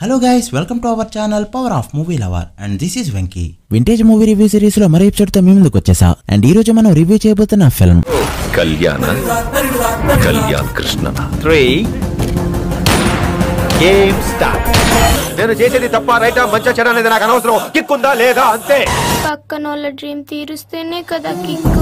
Hello guys, welcome to our channel Power of Movie Lover and this is Venki. Vintage movie review series lo maro episode తో మీ ముందుకు వచ్చేసా and ఈ రోజు మనం review చేయబోతున్న film Kalyan Krishna 3 game start. నేను చేసేది తప్ప రైటా మంచి చెడ అనేది నాకు అనవసరం. కిక్ ఉందా లేదా అంతే. పక్కనోళ్ళ డ్రీమ్ తీరుస్తేనే కదా కిక్కు.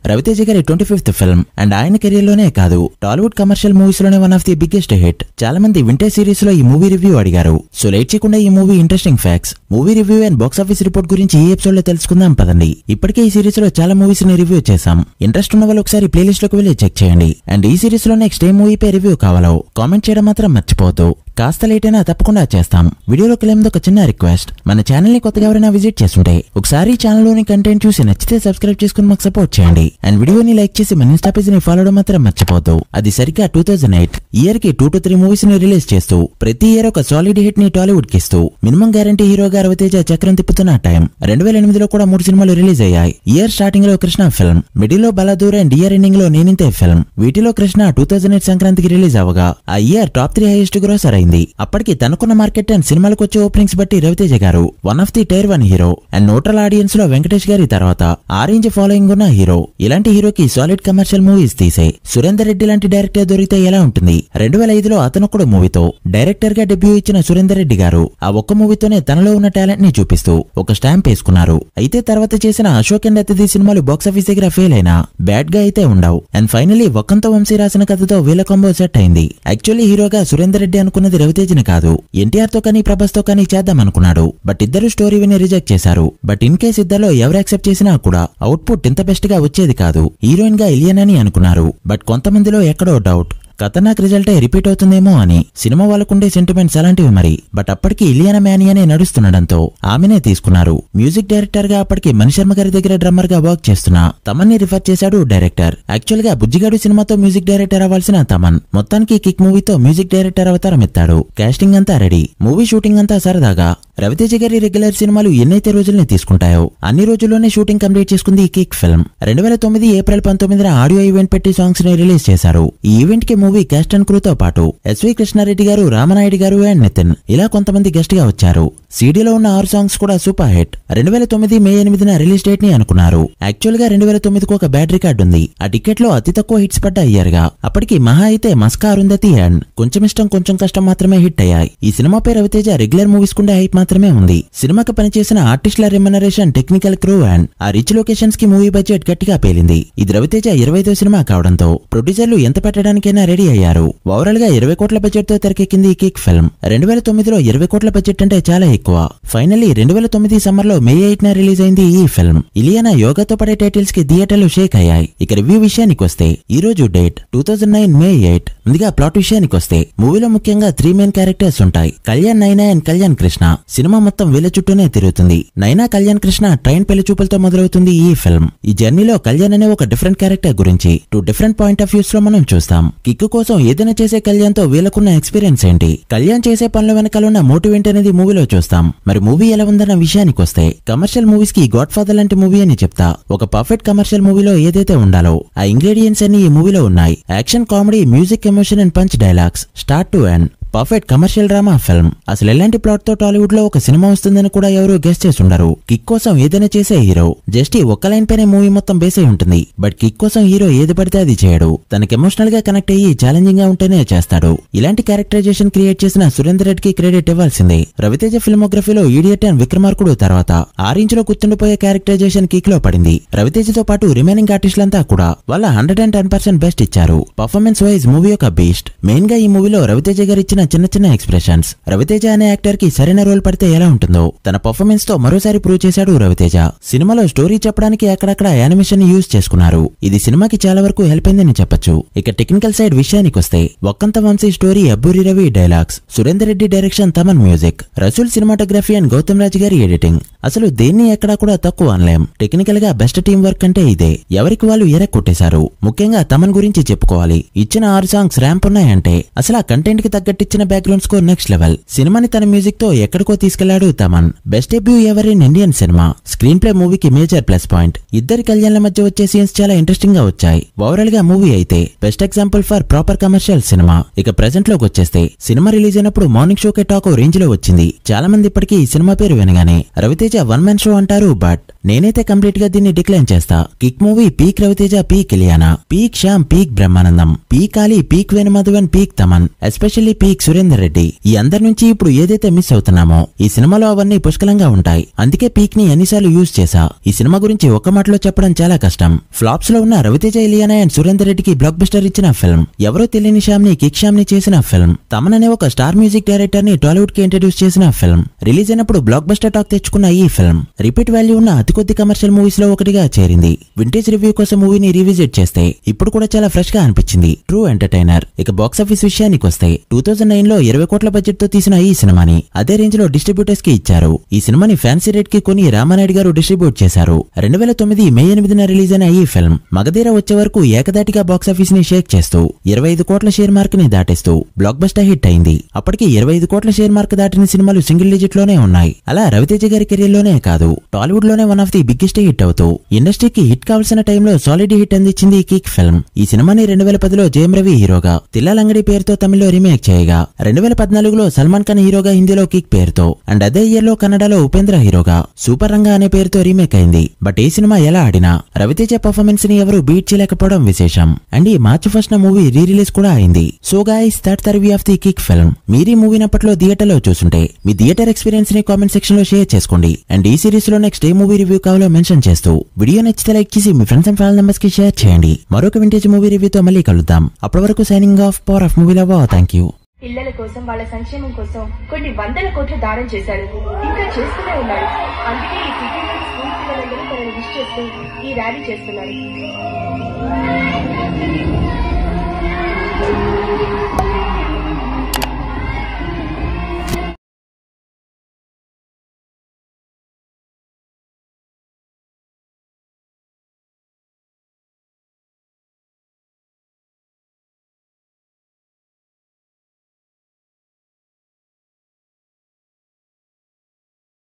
రవితేజ గారి 25th ఫిల్మ్ అండ్ ఆయన కెరీర్ లోనే కాదు టాలీవుడ్ కమర్షియల్ మూవీస్ లోనే one of the biggest hit. చాలా మంది వింటేజ్ సిరీస్ లో ఈ మూవీ రివ్యూ అడిగారు. సో లేట్ చేయకుండా ఈ movie interesting facts, movie review and box office report గురించి ఈ ఎపిసోడ్ లో తెలుసుకుందాం పదండి. ఇప్పటికే ఈ సిరీస్ లో చాలా మూవీస్ ని రివ్యూ చేశాం. ఇంట్రెస్ట్ ఉన్న వాళ్ళు ఒకసారి ప్లేలిస్ట్ లోకి వెళ్ళి చెక్ చేయండి. అండ్ ఈ సిరీస్ లో నెక్స్ట్ ఏ మూవీ పై రివ్యూ కావాలో కామెంట్ చేయడం మాత్రం మర్చిపోవద్దు. కాస్త లేట్ అయినా తప్పకుండా చేస్తాం. వీడియోలోకి వెళ్ళే ముందు ఒక చిన్న రిక్వెస్ట్, మన ఛానల్ ని కొత్తగా ఎవరైనా విజిట్ చేస్తుంటే ఒకసారి ఛానల్ లోని కంటెంట్ చూసి నచ్చితే సబ్స్క్రైబ్ చేసుకుని మాకు సపోర్ట్ చేయండి. అండ్ వీడియోని లైక్ చేసి మన ఇన్స్టా పేజ్ ని ఫాలో అవడం మాత్రం మర్చిపోవద్దు. అది సరిగ్గా 2008 ఇయర్ కి 2 to 3 మూవీస్ ని రిలీజ్ చేస్తూ ప్రతి ఇయర్ ఒక సాలిడ్ హిట్ ని టాలీవుడ్ కి ఇస్తూ మినిమం గ్యారంటీ హీరోగా రవితేజ చక్రం తిప్పుతున్న టైం 2008 లో కూడా 3 సినిమాలు రిలీజ్ అయ్యాయి. ఇయర్ స్టార్టింగ్ లో కృష్ణ ఫిల్మ్, మిడిల్ లో బలాదూర్ అండ్ ఇయర్ ఎండింగ్ లో నేనింతే ఫిల్మ్. వీటిలో కృష్ణ 2008 సంక్రాంతికి రిలీజ్ అవగా ఆ ఇయర్ టాప్ 3 హైయెస్ట్ గ్రోసర్ అయింది. అప్పటికి తనకున్న మార్కెట్ అండ్ సినిమాలకు వచ్చే ఓపెనింగ్స్ బట్టి రవితేజ గారు one of the tier 1 hero and neutral audience లో వెంకటేష్ గారి తర్వాత ఆరెంజ్ ఫాలోయింగ్ ఉన్న హీరో. ఇలాంటి హీరోకి సాలిడ్ కమర్షియల్ మూవీస్ తీసే సురేందర్ రెడ్డి లాంటి డైరెక్టర్ దొరికితే ఎలా ఉంటుంది? 2005 లో అతనొక్కడు మూవీతో డైరెక్టర్ గా డెబ్యూ ఇచ్చిన సురేందర్ రెడ్డి గారు ఆ ఒక్క మూవీతోనే తనలో ఉన్న టాలెంట్ ని చూపిస్తూ ఒక స్టాంప్ వేసుకున్నారు. అయితే తర్వాత చేసిన అశోక్ అండ్ అతిథి సినిమాలు బాక్స్ ఆఫీస్ దగ్గర ఫెయిల్ అయినా బ్యాడ్ గా అయితే ఉండవు. అండ్ ఫైనలీ వక్కంత వంశీ రాసిన కథతో వీళ్ళ కాంబో సెట్ అయింది. యాక్చువల్లీ హీరోగా సురేందర్ రెడ్డి అనుకున్నది రవితేజని కాదు, ఎన్టీఆర్ తో కానీ ప్రభాస్ తో కానీ చేద్దాం అనుకున్నాడు. బట్ ఇద్దరు స్టోరీ విని రిజెక్ట్ చేశారు. బట్ ఇన్ కేస్ ఇద్దరులో ఎవరు యాక్సెప్ట్ చేసినా కూడా అవుట్పుట్ ఇంత బెస్ట్ గా వచ్చేది కాదు. హీరోయిన్ గా ఇలియన్ అని అనుకున్నారు. బట్ కొంతమందిలో ఎక్కడో డౌట్, ఖతర్నాక్ రిజల్టే రిపీట్ అవుతుందేమో అని. సినిమా వాళ్ళకుండే సెంటిమెంట్స్ అలాంటివి మరి. బట్ అప్పటికి ఇలియానా మ్యానీ అనే నడుస్తుండడంతో ఆమెనే తీసుకున్నారు. మ్యూజిక్ డైరెక్టర్ గా అప్పటికి మణిశర్మ గారి దగ్గర డ్రమ్మర్ గా వర్క్ చేస్తున్నా తమన్ ని రిఫర్ చేశాడు డైరెక్టర్. యాక్చువల్ గా బుజ్జిగాడు సినిమాతో మ్యూజిక్ డైరెక్టర్ అవ్వాల్సిన తమన్ మొత్తానికి కిక్ మూవీతో మ్యూజిక్ డైరెక్టర్ అవతారం ఎత్తాడు. కాస్టింగ్ అంతా రెడీ, మూవీ షూటింగ్ అంతా సరదాగా. రవితేజ గారి రెగ్యులర్ సినిమాలు ఎన్నైతే రోజుల్ని తీసుకుంటాయో అన్ని రోజుల్లోనే షూటింగ్ కంప్లీట్ చేసుకుంది ఈ కిక్ ఫిల్మ్. 2009 ఏప్రిల్ 19న ఆడియో ఈవెంట్ పెట్టి సాంగ్స్ ని రిలీజ్ చేశారు. ఈ ఈవెంట్ కి మూవీ క్యాస్ట్ అండ్ క్రూ తో పాటు ఎస్వి కృష్ణారెడ్డి గారు, రామనాయుడు గారు అండ్ నితిన్ ఇలా కొంతమంది గెస్ట్ గా వచ్చారు. సీడీలో ఉన్న 6 సాంగ్స్ కూడా సూపర్ హిట్. 2009 మే 8న రిలీజ్ డేట్ ని అనుకున్నారు. యాక్చువల్ గా 2009కు ఒక బ్యాడ్ రికార్డు ఉంది. ఆ టికెట్ లో అతి తక్కువ హిట్స్ పడ్డ ఇయర్ గా. అప్పటికి మహా అయితే మస్కా, అరుంధతి అండ్ కొంచెం ఇష్టం కొంచెం కష్టం మాత్రమే హిట్ అయ్యాయి. ఈ సినిమాపై రవితేజ రెగ్యులర్ మూవీస్ కుండే హైప్ మాత్రమే ఉంది. సినిమాకి పనిచేసిన ఆర్టిస్టుల రెమ్యునరేషన్, టెక్నికల్ క్రూ అండ్ ఆ రిచ్ లొకేషన్స్ కి మూవీ బడ్జెట్ గట్టిగా పేలింది. ఇది రవితేజ 25వ సినిమా కావడంతో ప్రొడ్యూసర్లు ఎంత పెట్టడానికైనా రెడీ అయ్యారు. ఓవరాల్ గా 20 కోట్ల బడ్జెట్ తో తెరకెక్కింది ఈ కిక్ ఫిల్మ్. 2009లో 20 కోట్ల బడ్జెట్ అంటే చాలా ఎక్కువ. ఫైనలీ 2009 సమ్మర్ లో మే 8న రిలీజ్ అయింది ఈ ఫిల్మ్. ఇలియానా యోగాతో పడే టైటిల్స్ కి థియేటర్లు షేక్ అయ్యాయి. ఇక రివ్యూ విషయానికి వస్తే ఈ రోజు డేట్ 2009 మే 8. ముందుగా ప్లాట్ విషయానికి వస్తే మూవీలో ముఖ్యంగా 3 మెయిన్ క్యారెక్టర్స్ ఉంటాయి, కళ్యాణ్, నైనా అండ్ కళ్యాణ్ కృష్ణ. సినిమా మొత్తం వీళ్ళ చుట్టూనే తిరుగుతుంది. నైనా, కళ్యాణ్ కృష్ణ ట్రైన్ పెళ్లి చూపులతో మొదలవుతుంది ఈ ఫిల్మ్. ఈ జర్నీలో కళ్యాణ్ అనే ఒక డిఫరెంట్ క్యారెక్టర్ గురించి 2 డిఫరెంట్ పాయింట్ ఆఫ్ వ్యూస్ లో మనం చూస్తాం. కిక్ కోసం ఏదైనా చేసే కళ్యాణ్ తో వీళ్ళకున్న ఎక్స్పీరియన్స్ ఏంటి, కళ్యాణ్ చేసే పనుల వెనకాల ఉన్న మోటివ్ ఏంటి అనేది మూవీలో చూస్తాం. మరి మూవీ ఎలా ఉందన్న విషయానికి వస్తే కమర్షియల్ మూవీస్ కి గాడ్ ఫాదర్ లాంటి మూవీ అని చెప్తా. ఒక పర్ఫెక్ట్ కమర్షియల్ మూవీలో ఏదైతే ఉండాలో ఆ ఇంగ్రీడియంట్స్ అన్ని ఈ మూవీలో ఉన్నాయి. Action, comedy, music, emotion and punch dialogues start to end. Perfect commercial drama film. అసలు ఎలాంటి ప్లాట్ తో టాలీవుడ్ లో ఒక సినిమా వస్తుందని కూడా ఎవరు గెస్ చేస్తుండరు. కిక్ కోసం ఏదైనా చేసే హీరో జస్ట్ ఈ ఒక్క లైన్ పైనే మూవీ మొత్తం బేస్ అయి ఉంటుంది. బట్ కిక్ కోసం హీరో ఏది పడితే అది చేయడు. తనకి ఎమోషనల్ గా కనెక్ట్ అయ్యి ఛాలెంజింగ్ గా ఉంటేనే చేస్తాడు. ఇలాంటి క్యారెక్టరైజేషన్ క్రియేట్ చేసిన సురేందర్ రెడ్డికి క్రెడిట్ ఇవ్వాల్సిందే. రవితేజ ఫిల్మోగ్రఫీలో ఈడియట్ అండ్ విక్రమార్కుడు తర్వాత ఆరెంజ్ లో గుర్తుండిపోయే క్యారెక్టరైజేషన్ కిక్ లో పడింది. రవితేజతో పాటు రిమైనింగ్ ఆర్టిస్టులంతా కూడా వాళ్ళ 110% బెస్ట్ ఇచ్చారు. పర్ఫార్మెన్స్ వైజ్ మూవీ ఒక బీస్ట్. మెయిన్ గా ఈ మూవీలో రవితేజ గారు ఇచ్చిన చిన్న చిన్న ఎక్స్ప్రెషన్స్. రవితేజ అనే యాక్టర్ కి సరైన రోల్ పడితే ఎలా ఉంటుందో తన పర్ఫార్మెన్స్ తో మరోసారి ప్రూవ్ చేశాడు రవితేజ. సినిమాలో స్టోరీ చెప్పడానికి అక్కడక్కడ యానిమేషన్ ని యూజ్ చేసుకున్నారు. ఇది సినిమాకి చాలా వరకు హెల్ప్ అయిందని చెప్పొచ్చు. ఇక టెక్నికల్ సైడ్ విషయానికి వస్తే Vakkantham Vamsi story, Abburi Ravi dialogues, Surender Reddy direction, Thaman music, Rasool cinematography and Gautham Raj గారి ఎడిటింగ్. అసలు దేన్ని ఎక్కడా కూడా తక్కువ అనలేం. టెక్నికల్ గా బెస్ట్ టీం వర్క్ అంటే ఇదే. ఎవరికి వాళ్ళు ఎరక్కొట్టేశారు. ముఖ్యంగా తమన్ గురించి చెప్పుకోవాలి. ఇచ్చిన 6 సాంగ్స్ ర్యాంప్ ఉన్నాయంటే అసలు ఆ కంటెంట్ కి తగ్గట్టు ఇచ్చిన బ్యాక్గ్రౌండ్ స్కోర్ నెక్స్ట్ లెవెల్. సినిమాని తన మ్యూజిక్ తో ఎక్కడికో తీసుకెళ్లాడు Thaman. Best debut ever in Indian cinema. Screen play మూవీకి మేజర్ ప్లస్ పాయింట్. ఇద్దరి కళ్యాణాల మధ్య వచ్చే సీన్స్ చాలా ఇంట్రెస్టింగ్ గా వచ్చాయి. ఓవరాల్ గా మూవీ అయితే best example for proper commercial cinema. ఇక ప్రెజెంట్ లోకి వచ్చేస్తే సినిమా రిలీజ్ అయినప్పుడు మార్నింగ్ షోకే టాక్ రేంజ్ లో వచ్చింది. చాలా మంది ఇప్పటికీ ఈ సినిమా పేరు వినగానే రవితేజ వన్ మ్యాన్ షో అంటారు. బట్ నేనైతే కంప్లీట్ గా దీన్ని డిక్లైన్ చేస్తా. Kick movie peak Raviteja, peak Ileana, peak Shyam, peak Brahmanandam, peak Ali, peak Venumadhavan, peak Thaman, especially peak Surender Reddy. ఈ అందరి నుంచి ఇప్పుడు ఏదైతే మిస్ అవుతున్నామో ఈ సినిమాలో అవన్నీ పుష్కలంగా ఉంటాయి. అందుకే పీక్ ని ఎన్నిసార్లు యూజ్ చేసా. ఈ సినిమా గురించి ఒక్క మాటలో చెప్పడం చాలా కష్టం. ఫ్లాప్స్ లో ఉన్న రవితేజ, ఇలియానా అండ్ సురేందర్ రెడ్డికి బ్లాక్ బస్టర్ ఇచ్చిన ఫిల్మ్. ఎవరో తెలియని శ్యామ్ ని కిక్ శ్యామ్ ని చేసిన ఫిల్మ్. తమన్ అనే ఒక స్టార్ మ్యూజిక్ డైరెక్టర్ ని టాలీవుడ్ కి ఇంట్రడ్యూస్ చేసిన ఫిల్మ్. రిలీజ్ అయినప్పుడు బ్లాక్ బస్టర్ టాక్ తెచ్చుకున్న ఈ ఫిల్మ్ రిపీట్ వాల్యూ ఉన్న అతి కొద్ది కమర్షియల్ మూవీస్ లో ఒకటిగా చేరింది. వింటేజ్ రివ్యూ కోసం మూవీని రీవిజిట్ చేస్తే ఇప్పుడు కూడా చాలా ఫ్రెష్ గా అనిపించింది. True entertainer. ఇక బాక్స్ ఆఫీస్ విషయానికి వస్తే 2009 లో 20 కోట్ల బడ్జెట్ తో తీసిన ఈ సినిమాని అదే రేంజ్ లో డిస్ట్రిబ్యూటర్స్ కి ఇచ్చారు. ఈ సినిమాని ఫ్యాన్సీ రేట్ కి కొని రామానాయుడు గారు డిస్ట్రిబ్యూట్ చేశారు. 2009 మే 8న రిలీజ్ అయిన ఈ ఫిల్మ్ మగధీర వచ్చే వరకు ఏకదాటిగా బాక్స్ ఆఫీస్ ని షేక్ చేస్తూ 25 కోట్ల షేర్ మార్క్ ని దాటేస్తూ బ్లాక్ బస్టర్ హిట్ అయింది. అప్పటికి 25 కోట్ల షేర్ మార్క్ దాటిన సినిమాలు సింగిల్ డిజిట్ లోనే ఉన్నాయి. అలా రవితేజ గారి కెరీర్ లోనే కాదు టాలీవుడ్ లోనే one of the biggest hit అవుతూ ఇండస్ట్రీకి హిట్ కావాల్సిన టైంలో సాలిడ్ హిట్ అందించింది కిక్ ఫిల్మ్. ఈ సినిమాని 2010లో జయం రవి హీరోగా, తిల్లాలంగడి పేరుతో తమిళ్లో రీమేక్ చేయగా, 2014లో సల్మాన్ ఖాన్ హీరోగా హిందీలో కిక్ పేరుతో అండ్ అదే ఇయర్ లో కన్నడలో ఉపేంద్ర హీరోగా సూపర్ రంగా అనే పేరుతో రీమేక్ అయింది. బట్ ఈ సినిమా ఎలా ఆడినా రవితేజ పర్ఫార్మెన్స్ ని ఎవరు బీట్ చేయలేకపోవడం విశేషం. అండ్ ఈ మార్చి 1న మూవీ రీ రిలీజ్ కూడా అయింది. So guys, that's the review of the kick film. మీరు ఈ మూవీని అప్పట్లో థియేటర్ లో చూసుంటే మీ థియేటర్ ఎక్స్పీరియన్స్ ని కామెంట్ సెక్షన్ లో షేర్ చేసుకోండి. అండ్ ఈ సిరీస్ లో నెక్స్ట్ ఏ మూవీ రివ్యూ కావాలో మెన్షన్ చేస్తూ వీడియో నచ్చితే లైక్ చేసి మీ ఫ్రెండ్స్ అండ్ ఫ్యామిలీ మెంబర్స్ కి షేర్ చేయండి. మరొక వింటేజ్ మూవీ రివ్యూతో మళ్ళీ కలుద్దాం. అప్పటి వరకు signing off. Power of movie love. Thank you. పిల్లల కోసం, వాళ్ళ సంక్షేమం కోసం కొన్ని వందల కోట్లు దానం చేశాడు. ఇంకా చేస్తూనే ఉన్నాడు. అందుకే ఈ సిటీలోని స్కూల్ పిల్లలందరూ తనను విష్ చేస్తూ ఈ ర్యాలీ చేస్తున్నారు.